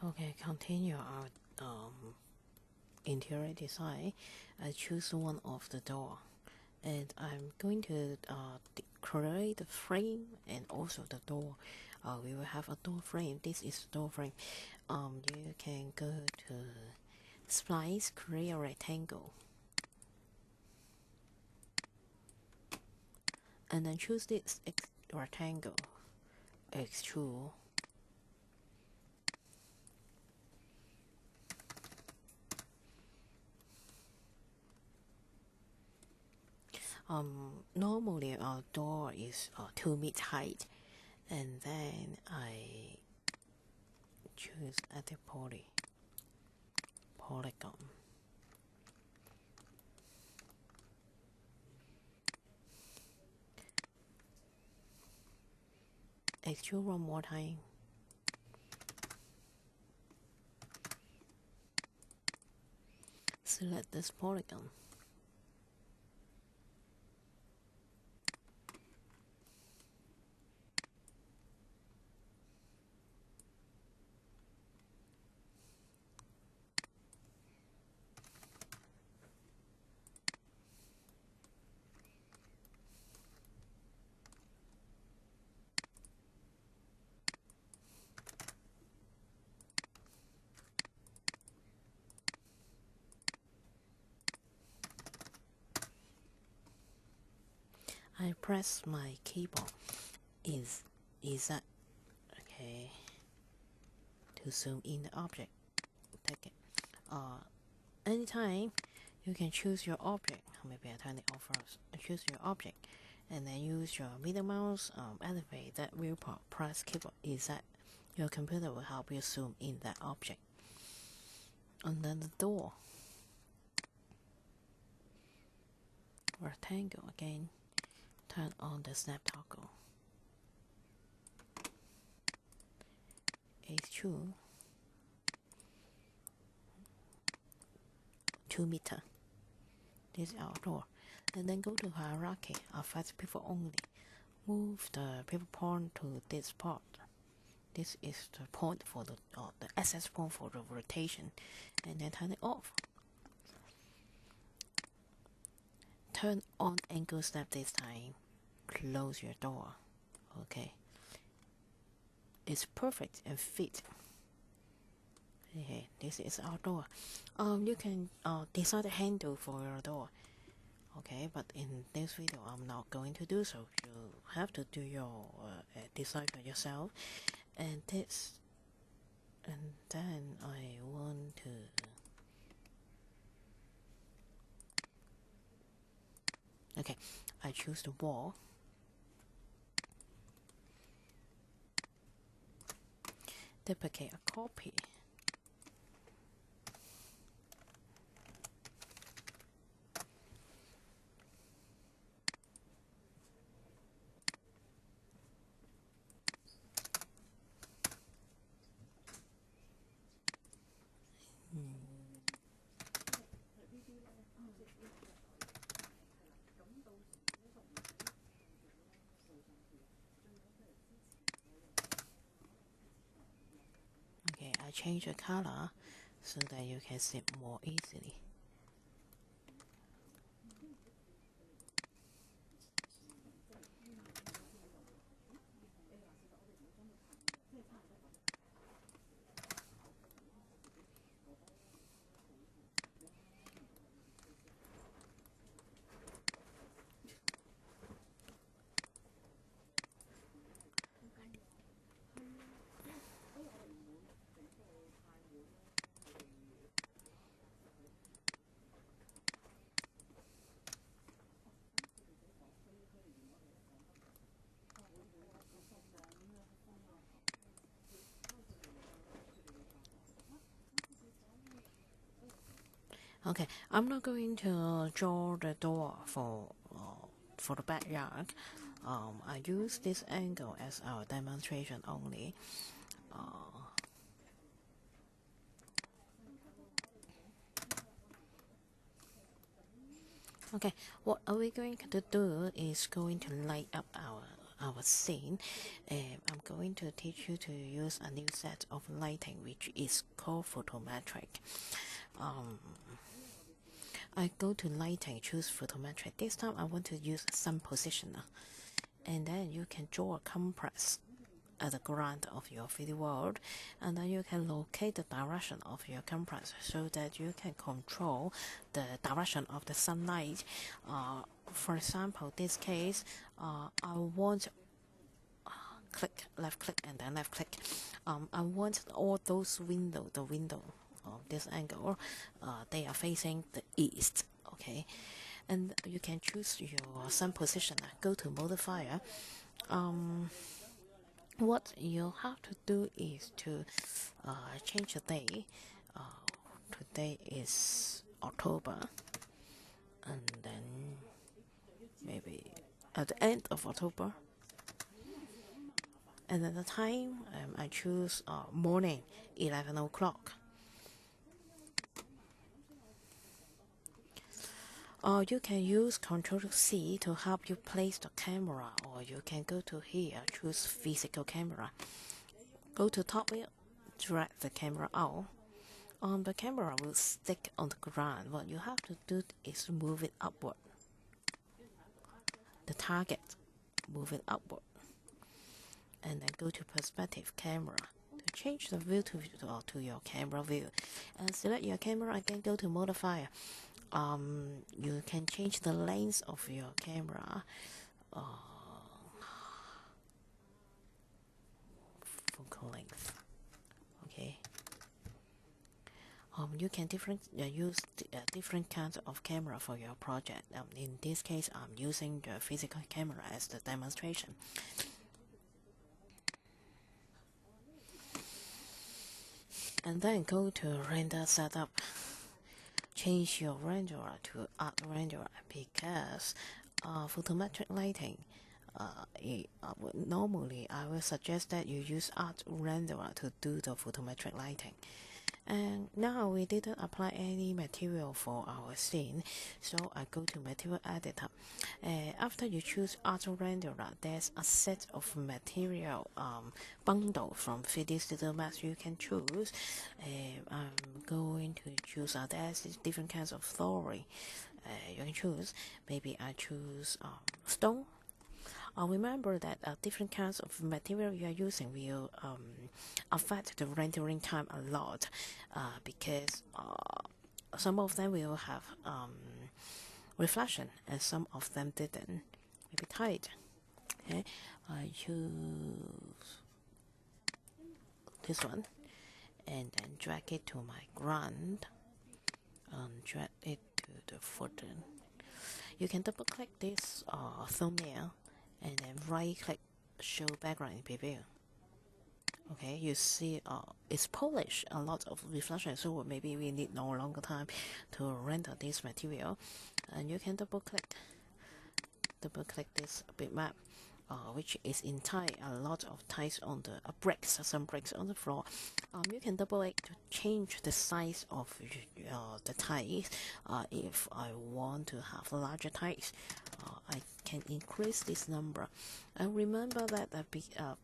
Okay, continue our interior design. I choose one of the door, and I'm going to create the frame and also the door. We will have a door frame. This is the door frame. You can go to splice, create a rectangle, and then choose this rectangle, extrude. Normally our door is 2 meters height, and then I choose edit polygon. Extrude one more time. Select this polygon. I press my keyboard. Is that okay? To zoom in the object. Take it. Anytime you can choose your object. Maybe I turn it off first. Choose your object, and then use your middle mouse. Elevate that viewport. Press keyboard. Is that your computer will help you zoom in that object. And then the door. Rectangle again. Turn on the snap toggle. Extrude 2 meters. This is our door. And then go to hierarchy, affect people only. Move the pivot point to this part. This is the point for the access point for the rotation. And then turn it off. Turn on angle snap this time. Close your door. Okay. It's perfect and fit. Okay, this is our door. You can design the handle for your door. Okay, but in this video I'm not going to do so. You have to do your design for yourself. And this, and then I want to okay, I choose the wall. Duplicate a copy. Okay, I change the color so that you can see it more easily. Okay, I'm not going to draw the door for the backyard. I use this angle as our demonstration only. Okay, what are we going to do is going to light up our our scene. I'm going to teach you to use a new set of lighting which is called photometric. I go to lighting, choose photometric. This time I want to use sun positioner, and then you can draw a compress at the ground of your 3D world, and then you can locate the direction of your compress so that you can control the direction of the sunlight. For example, this case, I want click, left click, and then left click. I want all those the window of this angle, they are facing the east. Okay, and you can choose your sun position. Go to modifier. What you have to do is to change the day. Today is October, and then maybe at the end of October. And then the time, I choose morning, 11 o'clock. Or you can use Ctrl+C to help you place the camera, or you can go to here, choose physical camera. Go to top wheel, drag the camera out. The camera will stick on the ground. What you have to do is move it upward. The target, move it upward. And then go to perspective camera to change the view to your camera view. And select your camera again, go to modifier. You can change the length of your camera. Focal length. Okay. You can use different kinds of camera for your project. In this case, I'm using the physical camera as the demonstration. And then go to render setup. Change your renderer to art renderer, because photometric lighting, normally I will suggest that you use art renderer to do the photometric lighting. And now we didn't apply any material for our scene, so I go to material editor. After you choose auto renderer, there's a set of material bundle from 3D Studio Max you can choose. I'm going to choose there's different kinds of flooring you can choose. Maybe I choose stone. Remember that different kinds of material you are using will affect the rendering time a lot, because some of them will have reflection and some of them didn't. Maybe tight. Okay, I choose this one and then drag it to my ground and drag it to the footing. You can double click this thumbnail and then right click show background in preview. Okay, you see it's polished, a lot of reflection, so maybe we need no longer time to render this material. And you can double click this bitmap, which is in tight, a lot of tiles on the bricks, some bricks on the floor. You can double click to change the size of the tiles. If I want to have larger tiles, I can increase this number. And remember that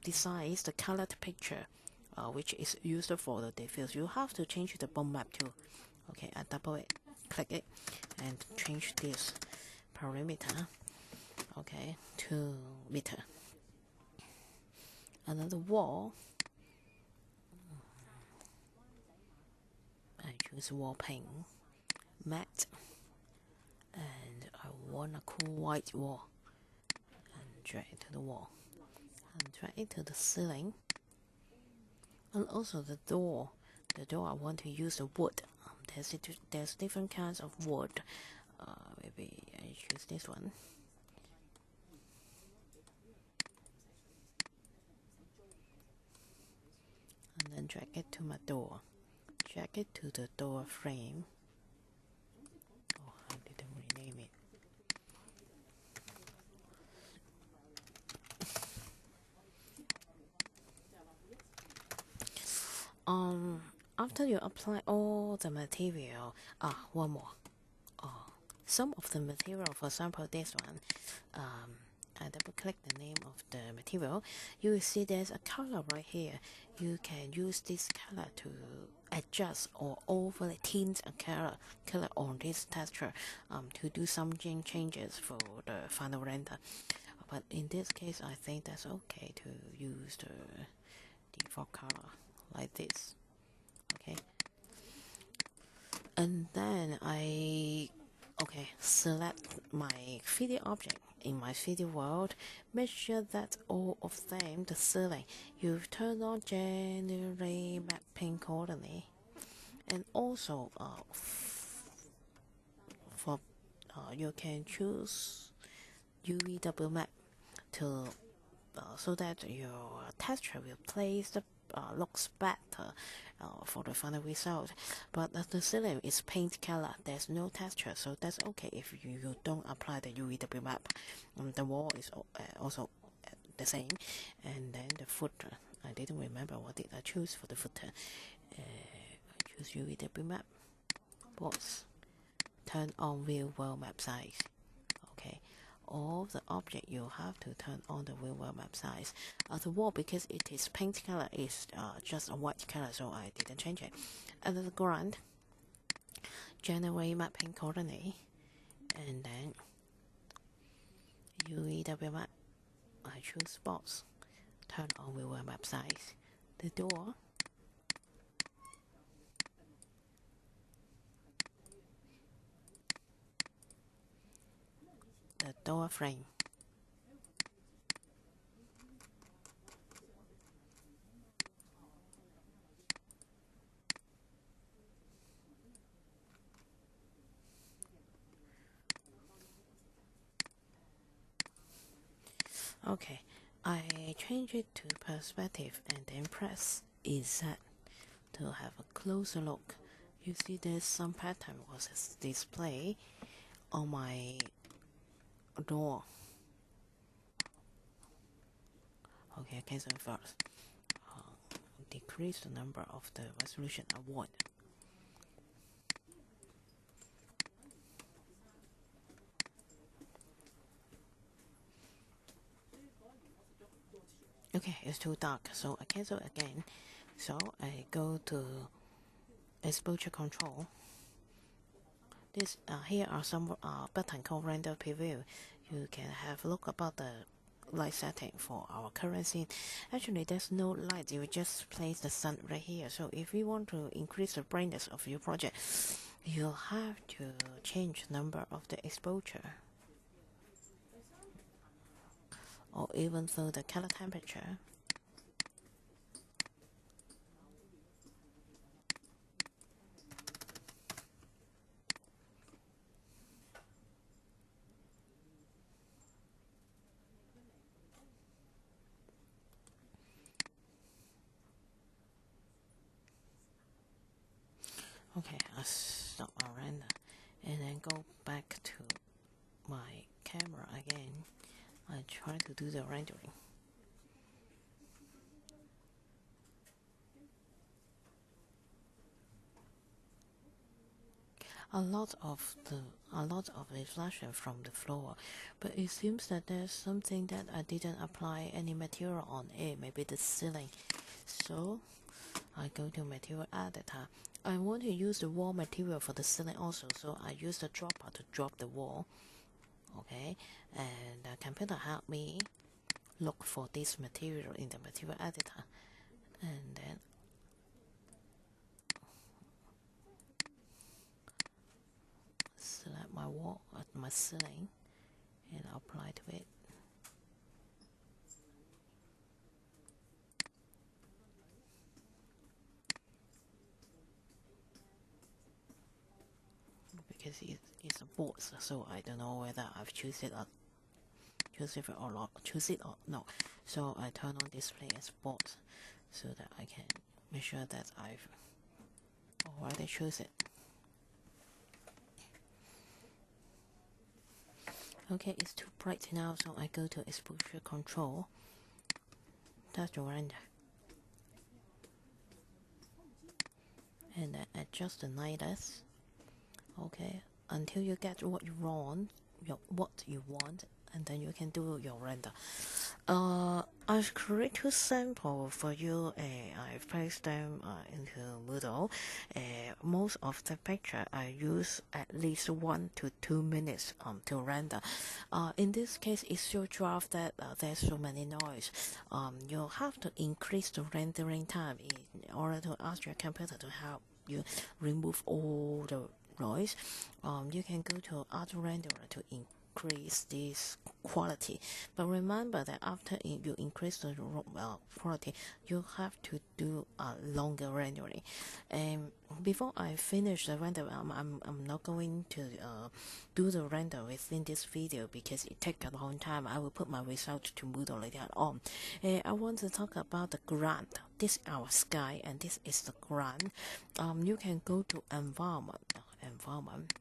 besides the colored picture, which is used for the diffuse, you have to change the bone map too. Okay, I double click it and change this parameter. Okay, 2 meter. Another wall, I choose wall paint, matte, and I want a cool white wall, and drag it to the wall, and drag it to the ceiling, and also the door. The door I want to use the wood. There's different kinds of wood. Maybe I choose this one. And then drag it to my door. Drag it to the door frame. Oh, I didn't rename it. After you apply all the material, one more. Some of the material, for example, this one, I double click the name of the material, you will see there's a color right here. You can use this color to adjust or overlay tint a color on this texture to do some changes for the final render. But in this case, I think that's okay to use the default color like this. Okay, and then I select my 3D object in my 3D world. Make sure that all of them, the ceiling, you've turned on generate mapping coordinate, and also for you can choose UVW map to so that your texture will place the looks better for the final result. But the ceiling is paint color, there's no texture, so that's okay if you don't apply the UVW map. The wall is also the same. And then the footer, I didn't remember what did I choose for the footer. I choose UVW map, box, turn on real world map size. Okay, all the object you have to turn on the real world map size. The wall, because it is paint color, is just a white color, so I didn't change it. And the ground, generate mapping coordinate, and then UEW map. I choose box, turn on real world map size. The door, the door frame. Okay, I change it to perspective and then press Z to have a closer look. You see there's some pattern was displayed on my door. Okay, I cancel first. Decrease the number of the resolution I want. Okay, it's too dark, so I cancel again. So I go to exposure control. This here are some button called render preview. You can have a look about the light setting for our current scene. Actually, there's no light, you just place the sun right here. So if you want to increase the brightness of your project, you'll have to change the number of the exposure, or even though the color temperature. Okay, I stop my render and then go back to my camera again. I try to do the rendering. A lot of reflection from the floor, but it seems that there's something that I didn't apply any material on it, maybe the ceiling. So I go to material editor. I want to use the wall material for the ceiling also, so I use the dropper to drop the wall. Okay, and the computer helped me look for this material in the material editor, and then select my wall at my ceiling and apply to it. Because it's a board, so I don't know whether I've choose it or not. So I turn on display as board so that I can make sure that I've already choose it. Okay, it's too bright now, so I go to exposure control, touch the render, and then adjust the lightness. Okay, until you get what you want, and then you can do your render. I've created two samples for you. I've placed them into Moodle. Most of the picture I use at least 1 to 2 minutes to render. In this case, it's so draft that there's so many noise. You have to increase the rendering time in order to ask your computer to help you remove all the noise. You can go to Auto Renderer to increase this quality, but remember that after you increase the quality, you have to do a longer rendering. And before I finish the render, I'm not going to do the render within this video because it takes a long time. I will put my result to Moodle later on. I want to talk about the ground. This is our sky and this is the ground. You can go to environment,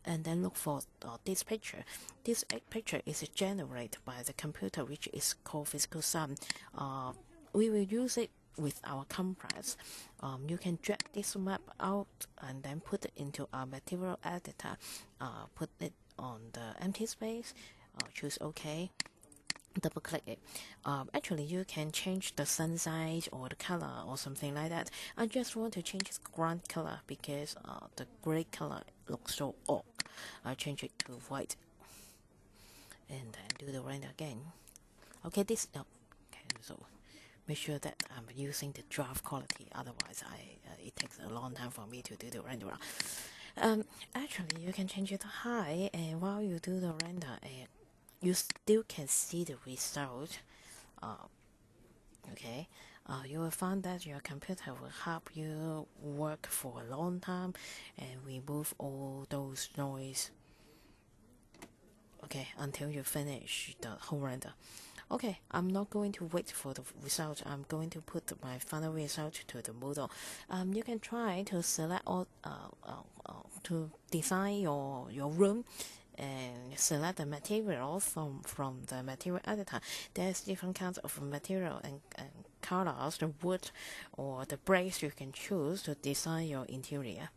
and then look for this picture. This picture is generated by the computer, which is called physical sun. We will use it with our compress. You can drag this map out and then put it into our material editor. Put it on the empty space. Choose OK. Double click it. Actually, you can change the sun size or the color or something like that. I just want to change the ground color because the gray color looks so odd. I change it to white and then do the render again. Okay, this okay, so make sure that I'm using the draft quality, otherwise it takes a long time for me to do the render. Actually, you can change it to high, and while you do the render, you still can see the result. Okay, you will find that your computer will help you work for a long time and remove all those noise. Okay, until you finish the whole render. Okay, I'm not going to wait for the result. I'm going to put my final result to the Moodle. You can try to select all to design your room and select the material from the material editor. There's different kinds of material and colors, the wood or the bricks you can choose to design your interior.